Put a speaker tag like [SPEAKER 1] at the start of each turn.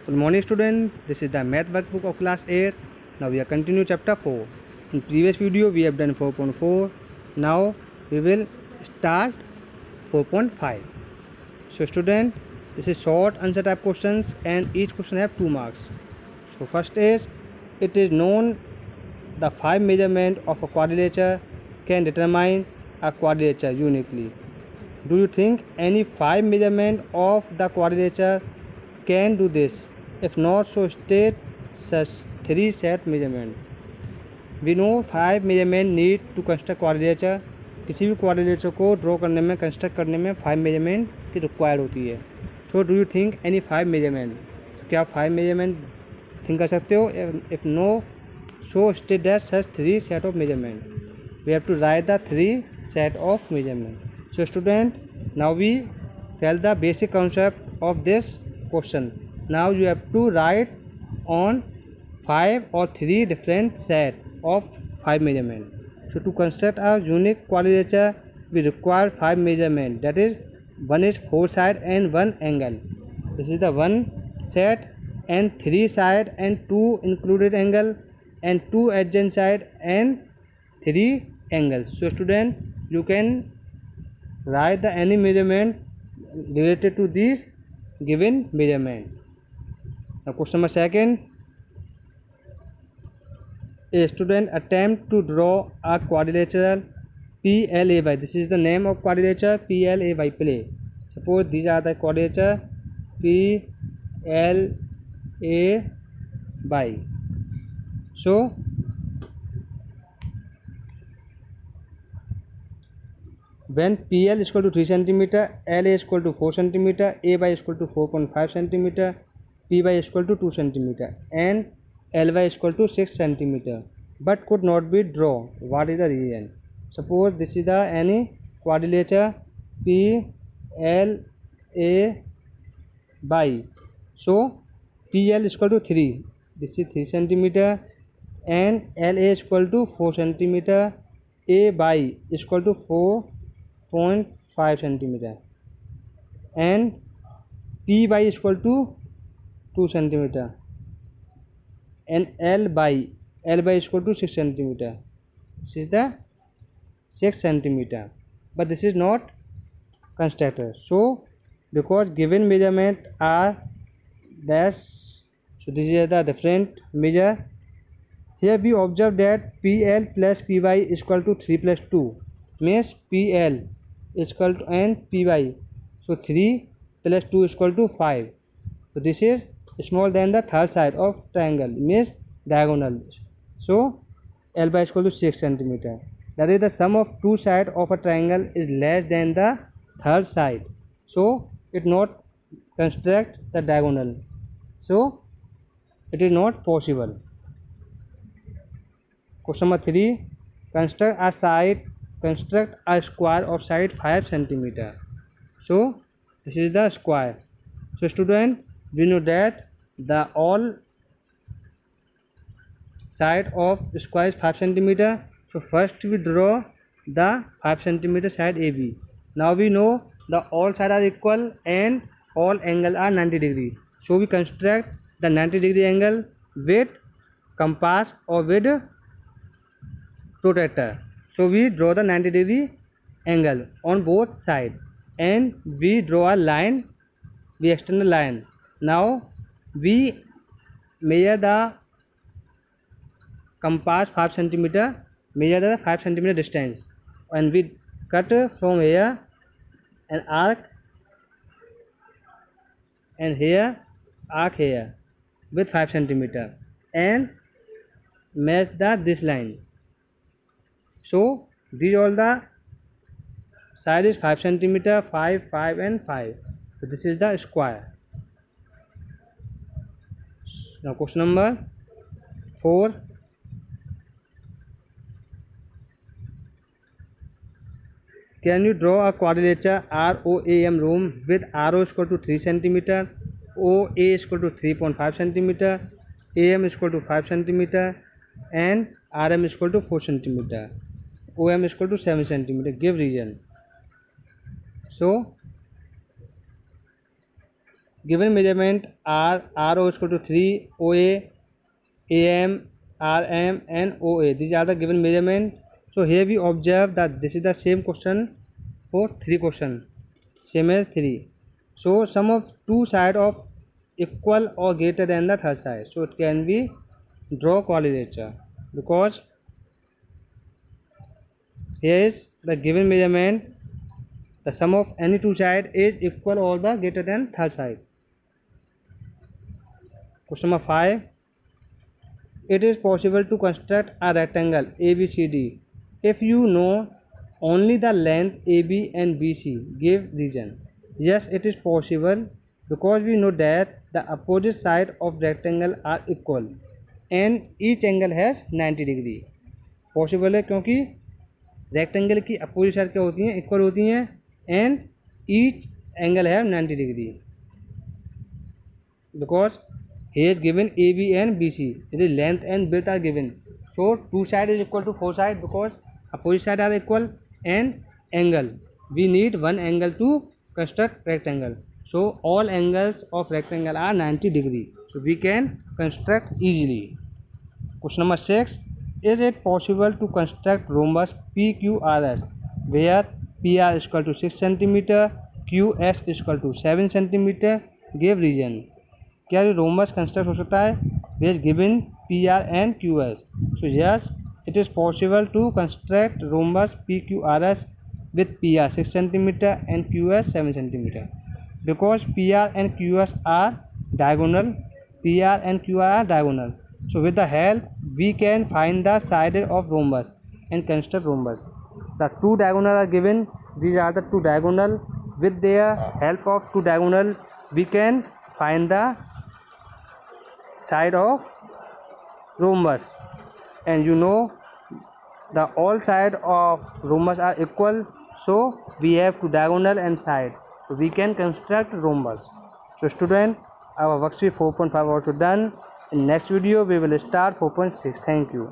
[SPEAKER 1] Good morning student, this is the math workbook of class 8. Now we are continue chapter 4. In previous video we have done 4.4. Now we will start 4.5. So student, this is short answer type questions and each question have 2 marks. So first is, it is known the 5 measurement of a quadrilateral can determine a quadrilateral uniquely. Do you think any 5 measurement of the quadrilateral can do this? If not, so state such 3 set measurement. We know 5 measurement need to construct quadrilateral. किसी भी quadrilateral को draw करने में, construct करने में 5 measurement की required होती है. So do you think any 5 measurement? क्या आप 5 measurement थिंक कर सकते हो? If no, so state that such 3 set of measurement. We have to write the 3 set of measurement. So student, now we tell the basic concept of this question. Now you have to write on 5 or 3 different set of 5 measurement. So to construct a unique quadrilateral, we require 5 measurement. That is, one is 4 side and 1 angle. This is the one set, and 3 side and 2 included angle, and 2 adjacent side and 3 angles. So student, you can write the any measurement related to this given measurement. Now question number 2. A student attempt to draw a quadrilateral PLAY. This is the name of quadrilateral PLAY. Play. Suppose these are the quadrilateral PLAY. So when PL is equal to 3 cm, LA is equal to 4 cm, AY is equal to 4.5 cm, PY is equal to 2 cm, and LY is equal to 6 cm, but could not be drawn. What is the reason? Suppose this is the any quadrilateral PLAY. So PL is equal to 3. This is 3 cm, and LA is equal to 4 cm, AY is equal to 4.5 cm, and PY is equal to 2 cm, and LY is equal to 6 cm. This is the 6 cm, but this is not constructed. So because given measurement are this, so this is the different measure. Here we observe that PL plus PY is equal to 3 plus 2, means PL is equal to and PY. So 3 plus 2 is equal to 5. So this is smaller than the third side of triangle, means diagonal. So LY is equal to 6 cm. That is, the sum of two sides of a triangle is less than the third side. So it not construct the diagonal. So it is not possible. Question number 3. Construct a square of side 5 cm. So this is the square. So student, we know that the all side of square is 5 cm. So first we draw the 5 cm side AB. Now we know the all sides are equal and all angles are 90 degree. So we construct the 90 degree angle with compass or with protractor. So we draw the 90 degree angle on both sides, and we draw a line, we extend the line. Now we measure the compass 5 cm, measure the 5 cm distance, and we cut from here an arc, and here arc here with 5 cm, and match this line. So these all the side is 5 cm, 5, 5 and 5. So this is the square. Now question number 4. Can you draw a quadrilateral ROAM room with RO is equal to 3 cm, OA is equal to 3.5 cm, AM is equal to 5 cm, and RM is equal to 4 cm, OM is equal to 7 cm. Give reason. So given measurement are RO is equal to 3, OA, AM, RM and OA. These are the given measurement. So here we observe that this is the same question for 3 question, same as 3. So sum of two side of equal or greater than the third side. So it can be draw quadrature, because here is the given measurement, the sum of any two side is equal or the greater than third side. Question number 5. It is possible to construct a rectangle ABCD if you know only the length AB and BC. Give reason. Yes, it is possible, because we know that the opposite side of rectangle are equal and each angle has 90 degree. Possible है क्योंकि rectangle की opposite side क्या होती हैं, equal होती हैं and each angle है 90 degree, because here is given AB and BC. It is length and width are given. So two side is equal to four side, because opposite side are equal, and angle. We need one angle to construct rectangle. So all angles of rectangle are 90 degree. So we can construct easily. Question number 6. Is it possible to construct rhombus PQRS where PR is equal to 6 cm, QS is equal to 7 cm? Give reason. क्या ये rhombus construct हो सकता है विच given PR and QS? So yes, it is possible to construct rhombus PQRS with PR 6 cm and QS 7 cm, because PR and QS are diagonal. PR and QR are diagonal. So with the help we can find the side of rhombus and construct rhombus. The two diagonal are given. These are the two diagonal. With their help of two diagonal we can find the side of rhombus, and you know the all side of rhombus are equal, so we have two diagonal and side, so we can construct rhombus. So student, our worksheet 4.5 also done. In next video we will start 4.6. Thank you.